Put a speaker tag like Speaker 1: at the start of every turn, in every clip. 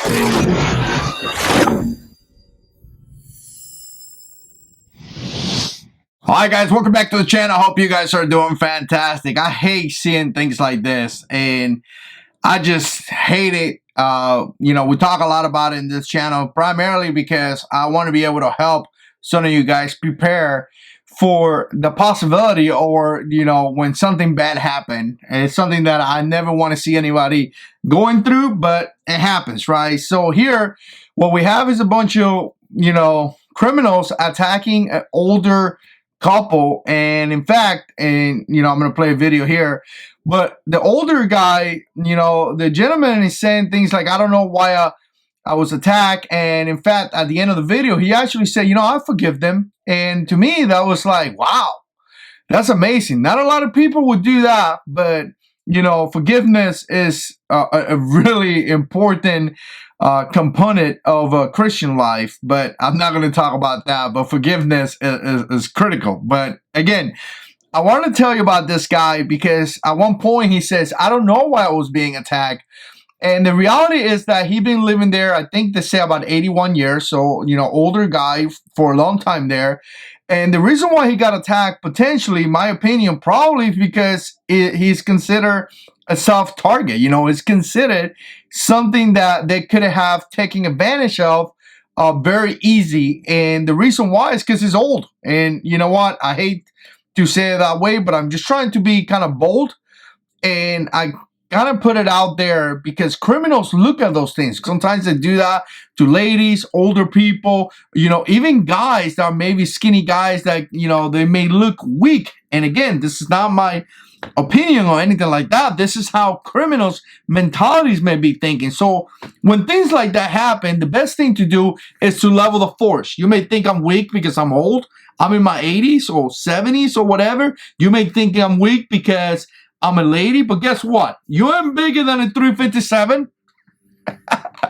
Speaker 1: Alright guys, welcome back to the channel. I hope you guys are doing fantastic. I hate seeing things like this, and I just hate it. We talk a lot about it in this channel, primarily because I want to be able to help some of you guys prepare for the possibility, or when something bad happens. And it's something that I never want to see anybody going through, but it happens, right? So here, what we have is a bunch of criminals attacking an older couple, and in fact, I'm gonna play a video here, but the older guy, the gentleman is saying things like, I don't know why I was attacked, and in fact, at the end of the video, he actually said, I forgive them. And to me, that was like, wow, that's amazing. Not a lot of people would do that, but forgiveness is a really important component of a Christian life. But I'm not going to talk about that. But forgiveness is critical. But again, I want to tell you about this guy, because at one point he says, I don't know why I was being attacked. And the reality is that he's been living there, I think they say about 81 years. So, older guy for a long time there. And the reason why he got attacked, potentially, in my opinion, probably is because he's considered a soft target. It's considered something that they could have taken advantage of very easy. And the reason why is because he's old. And you know what? I hate to say it that way, but I'm just trying to be kind of bold. And I gotta put it out there, because criminals look at those things. Sometimes they do that to ladies, older people, even guys that are maybe skinny guys that, they may look weak. And again, this is not my opinion or anything like that. This is how criminals' mentalities may be thinking. So when things like that happen, the best thing to do is to level the force. You may think I'm weak because I'm old. I'm in my 80s or 70s or whatever. You may think I'm weak because I'm a lady, but guess what? You ain't bigger than a 357.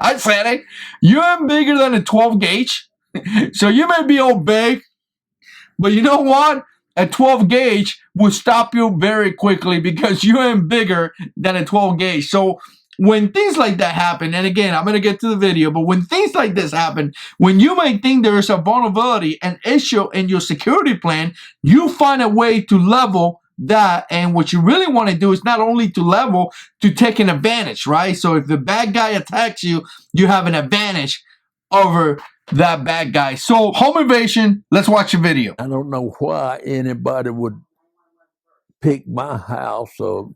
Speaker 1: I said it. You ain't bigger than a 12 gauge. So you may be all big, but you know what? A 12 gauge will stop you very quickly, because you ain't bigger than a 12 gauge. So when things like that happen, and again, I'm going to get to the video, but when things like this happen, when you may think there is a vulnerability, an issue in your security plan, you find a way to level that. And what you really want to do is not only to level, to take an advantage, right? So if the bad guy attacks you, you have an advantage over that bad guy. So home invasion, let's watch the video.
Speaker 2: I don't know why anybody would pick my house or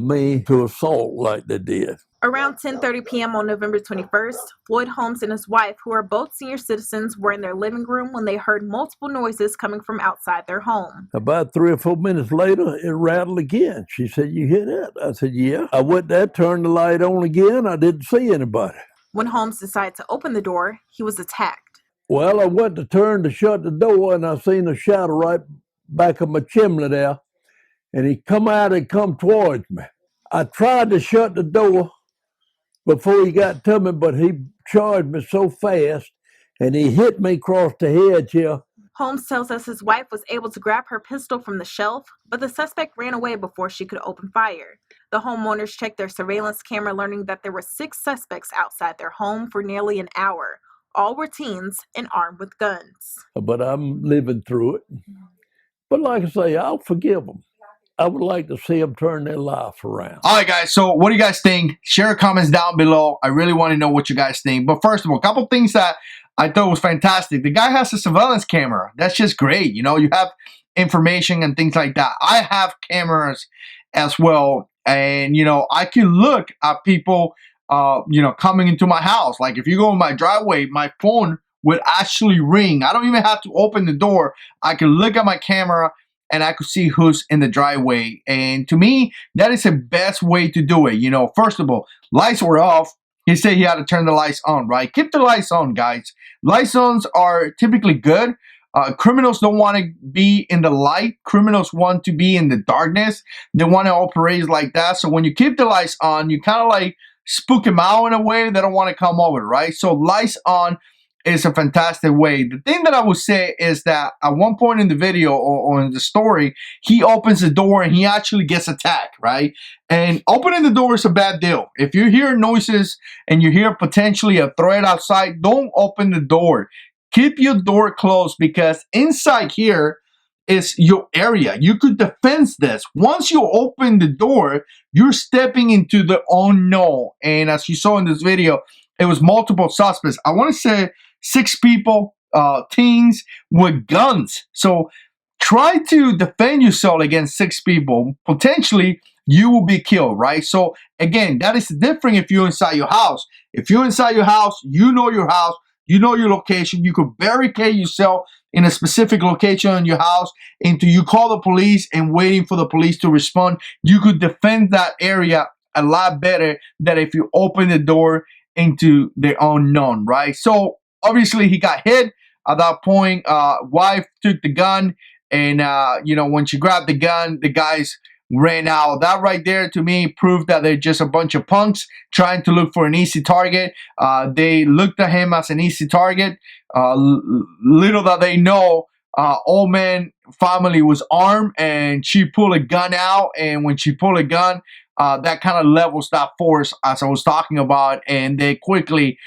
Speaker 2: me to assault like they did.
Speaker 3: Around 10:30 p.m. on November 21st, Floyd Holmes and his wife, who are both senior citizens, were in their living room when they heard multiple noises coming from outside their home.
Speaker 2: About 3 or 4 minutes later, it rattled again. She said, "You hear that?" I said, "Yeah." I went there, turned the light on again. I didn't see anybody.
Speaker 3: When Holmes decided to open the door, he was attacked.
Speaker 2: Well, I went to turn to shut the door, and I seen a shadow right back of my chimney there, and he come out and come towards me. I tried to shut the door before he got to me, but he charged me so fast, and he hit me across the head here.
Speaker 3: Holmes tells us his wife was able to grab her pistol from the shelf, but the suspect ran away before she could open fire. The homeowners checked their surveillance camera, learning that there were 6 suspects outside their home for nearly an hour. All were teens and armed with guns.
Speaker 2: But I'm living through it. But like I say, I'll forgive them. I would like to see them turn their life around.
Speaker 1: All right, guys. So what do you guys think? Share your comments down below. I really want to know what you guys think. But first of all, a couple things that I thought was fantastic. The guy has a surveillance camera. That's just great. You have information and things like that. I have cameras as well. And, I can look at people, coming into my house. Like if you go in my driveway, my phone would actually ring. I don't even have to open the door. I can look at my camera and I could see who's in the driveway. And to me, that is the best way to do it. First of all, lights were off. He said he had to turn the lights on, right? Keep the lights on, guys. Lights on are typically good. Criminals don't want to be in the light. Criminals want to be in the darkness. They want to operate like that. So when you keep the lights on, you kind of like spook them out in a way. They don't want to come over, right? So lights on is a fantastic way. The thing that I would say is that at one point in the video or in the story, he opens the door and he actually gets attacked, right? And opening the door is a bad deal. If you hear noises and you hear potentially a threat outside, don't open the door. Keep your door closed, because inside here is your area. You could defend this. Once you open the door, you're stepping into the unknown. And as you saw in this video, it was multiple suspects. I want to say 6 people, teens with guns. So try to defend yourself against 6 people. Potentially, you will be killed, right? So again, that is different if you're inside your house. If you're inside your house, you know your house, you know your location. You could barricade yourself in a specific location in your house until you call the police and waiting for the police to respond. You could defend that area a lot better than if you open the door into the unknown, right? So obviously he got hit at that point. Wife took the gun, and when she grabbed the gun, the guys ran out. That right there to me proved that they're just a bunch of punks trying to look for an easy target. They looked at him as an easy target. Little that they know, old man family was armed, and she pulled a gun out, and when she pulled a gun, that kind of levels that force as I was talking about, and they quickly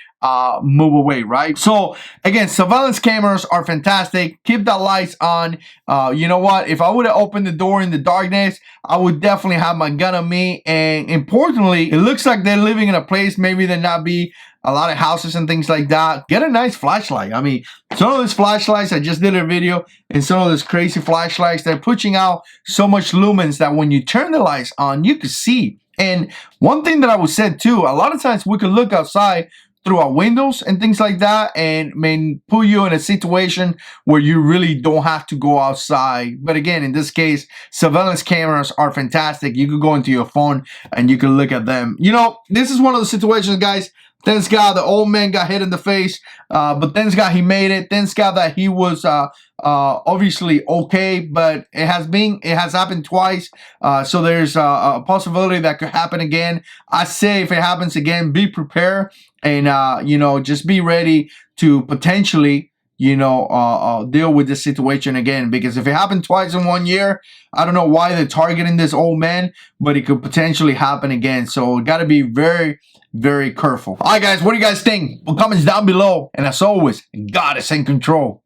Speaker 1: move away, right? So again, surveillance cameras are fantastic. Keep the lights on. You know what? If I would have opened the door in the darkness, I would definitely have my gun on me. And importantly, it looks like they're living in a place maybe there not be a lot of houses and things like that. Get a nice flashlight. I mean, some of these flashlights, I just did a video, and some of these crazy flashlights, they're pushing out so much lumens that when you turn the lights on, you can see. And one thing that I would say too, a lot of times we can look outside through our windows and things like that, and put you in a situation where you really don't have to go outside. But again, in this case, surveillance cameras are fantastic. You could go into your phone and you can look at them. This is one of the situations, guys. Thanks God the old man got hit in the face, but thanks God he made it. Thanks God that he was obviously okay, but it has happened twice, so there's a possibility that could happen again. I say if it happens again, be prepared, and just be ready to potentially deal with this situation again, because if it happened twice in 1 year, I don't know why they're targeting this old man, but it could potentially happen again. So got to be very, very careful. All right, guys, what do you guys think? Put comments down below, and as always, God is in control.